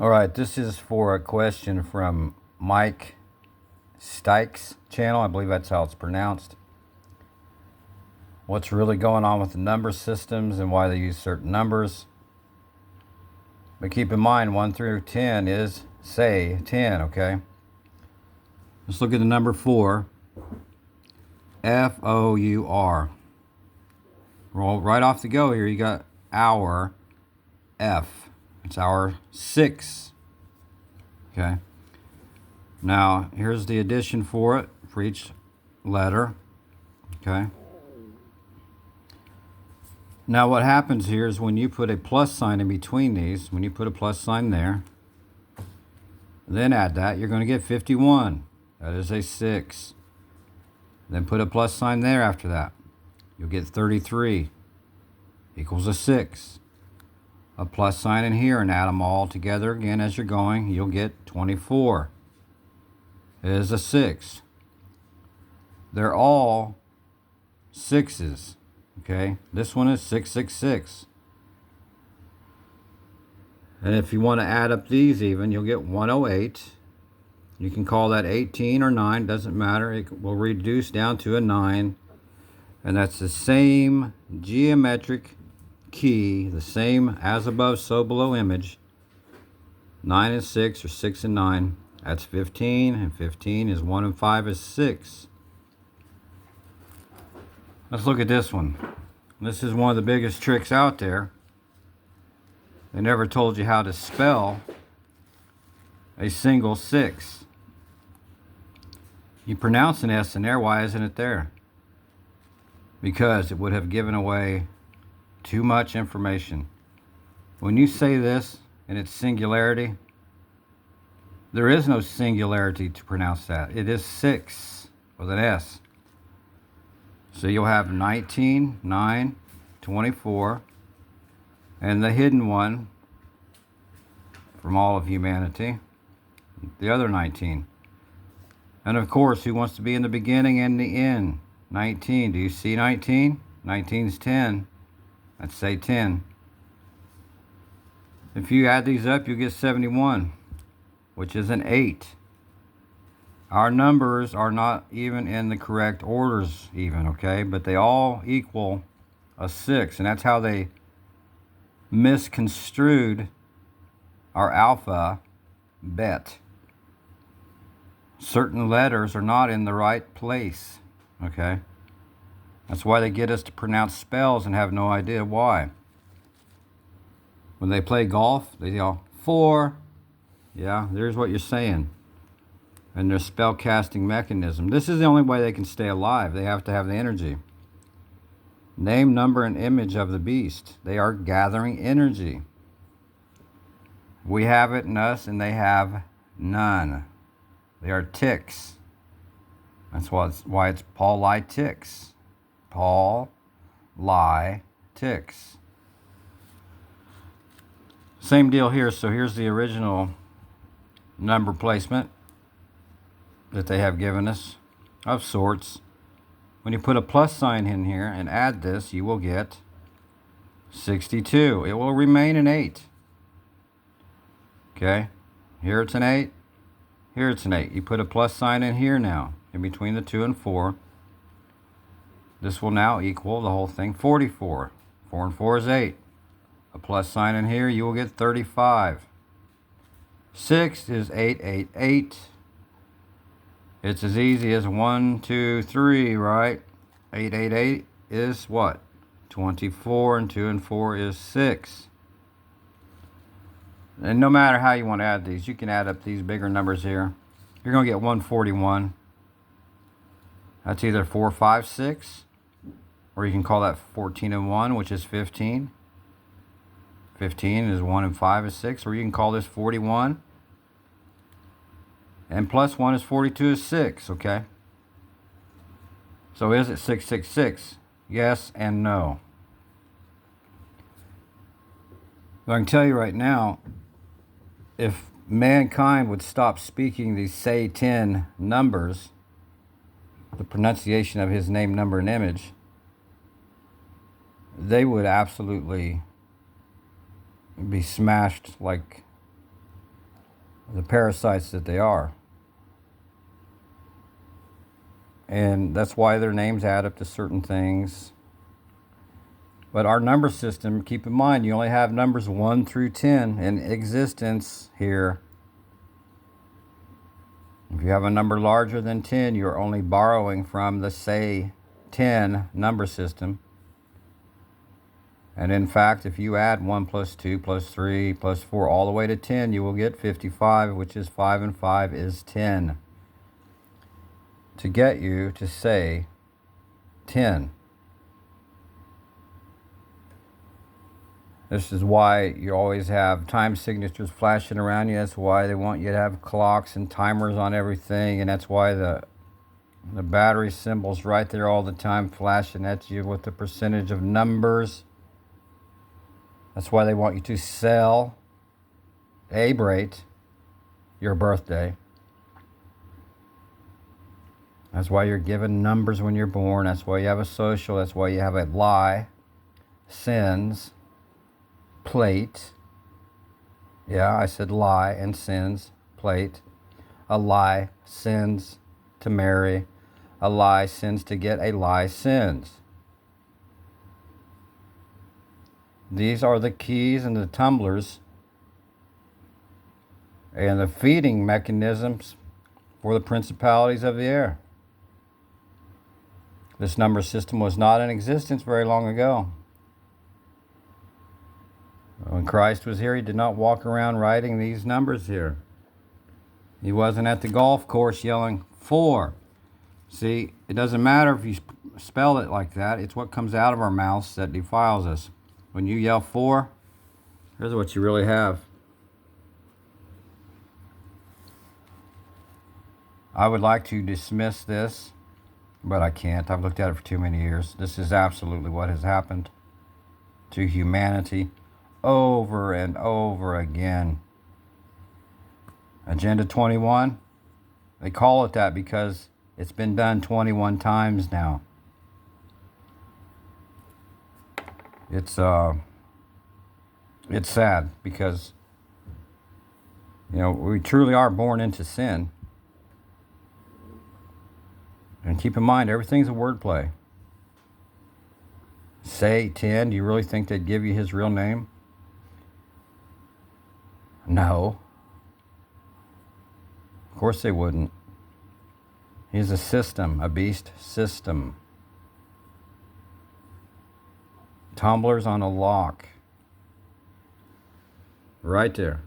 All right, this is for a question from Mike Stike's channel. I believe that's how it's pronounced. What's really going on with the number systems and why they use certain numbers? But keep in mind, 1 through 10 is, say, 10, okay? Let's look at the number 4. F-O-U-R. Roll right off the go here. You got hour, F. It's hour 6. Okay. Now, here's the addition for it, for each letter. Okay. Now, what happens here is when you put a plus sign in between these, when you put a plus sign there, then add that, you're going to get 51. That is a 6. Then put a plus sign there after that. You'll get 33 equals a 6. A plus sign in here and add them all together again as you're going. You'll get 24. It is a 6. They're all 6s. Okay, this one is 666. And if you want to add up these even, you'll get 108. You can call that 18 or 9, doesn't matter. It will reduce down to a 9. And that's the same geometric key, the same as above, so below image. 9 and 6, or 6 and 9. That's 15, and 15 is 1 and 5 is 6. Let's look at this one. This is one of the biggest tricks out there. They never told you how to spell a single 6. You pronounce an S in there, why isn't it there? Because it would have given away too much information. When you say this in its singularity, there is no singularity to pronounce that. It is 6 with an S. So you'll have 19, 9, 24, and the hidden one from all of humanity, the other 19. And of course, who wants to be in the beginning and the end? 19. Do you see 19? 19 is 10. Let's say 10. If you add these up, you get 71, which is an 8. Our numbers are not even in the correct orders even, okay? But they all equal a 6, and that's how they misconstrued our alphabet. Certain letters are not in the right place, okay? That's why they get us to pronounce spells and have no idea why. When they play golf, they yell, 4. Yeah, there's what you're saying. And their spell casting mechanism. This is the only way they can stay alive. They have to have the energy. Name, number, and image of the beast. They are gathering energy. We have it in us, and they have none. They are ticks. That's why it's Paul Lie Ticks. Paul Lie Ticks. Same deal here. So here's the original number placement that they have given us of sorts. When you put a plus sign in here and add this, you will get 62. It will remain an 8. Okay, here it's an 8. Here it's an 8. You put a plus sign in here now, in between the 2 and 4. This will now equal the whole thing, 44. 4 and 4 is 8. A plus sign in here, you will get 35. 6 is 888. It's as easy as 1, 2, 3, right? 888 is what? 24, and 2 and 4 is 6. And no matter how you want to add these, you can add up these bigger numbers here. You're going to get 141. That's either 4, 5, 6, or you can call that 14 and 1, which is 15. 15 is 1 and 5 is 6, or you can call this 41. And plus 1 is 42 is 6, okay? So is it 666? Yes and no. But I can tell you right now, if mankind would stop speaking these say 10 numbers, the pronunciation of his name, number, and image, they would absolutely be smashed like the parasites that they are. And that's why their names add up to certain things. But our number system, keep in mind, you only have numbers 1 through 10 in existence here. If you have a number larger than 10, you're only borrowing from the, say, 10 number system. And in fact, if you add 1 plus 2 plus 3 plus 4 all the way to 10, you will get 55, which is 5 and 5 is 10. To get you to say 10. This is why you always have time signatures flashing around you. That's why they want you to have clocks and timers on everything. And that's why the battery symbol's right there all the time flashing at you with the percentage of numbers. That's why they want you to celebrate your birthday. That's why you're given numbers when you're born. That's why you have a social. That's why you have a license plate. Yeah, I said lie and sins plate. A lie sins to marry. A lie sins to get a license. These are the keys and the tumblers and the feeding mechanisms for the principalities of the air. This number system was not in existence very long ago. When Christ was here, he did not walk around writing these numbers here. He wasn't at the golf course yelling 4. See, it doesn't matter if you spell it like that. It's what comes out of our mouths that defiles us. When you yell 4, here's what you really have. I would like to dismiss this, but I can't. I've looked at it for too many years. This is absolutely what has happened to humanity over and over again. Agenda 21, they call it that because it's been done 21 times now. It's sad because, we truly are born into sin. And keep in mind, everything's a wordplay. Say 10, do you really think they'd give you his real name? No. Of course they wouldn't. He's a system, a beast system. Tumblers on a lock. Right there.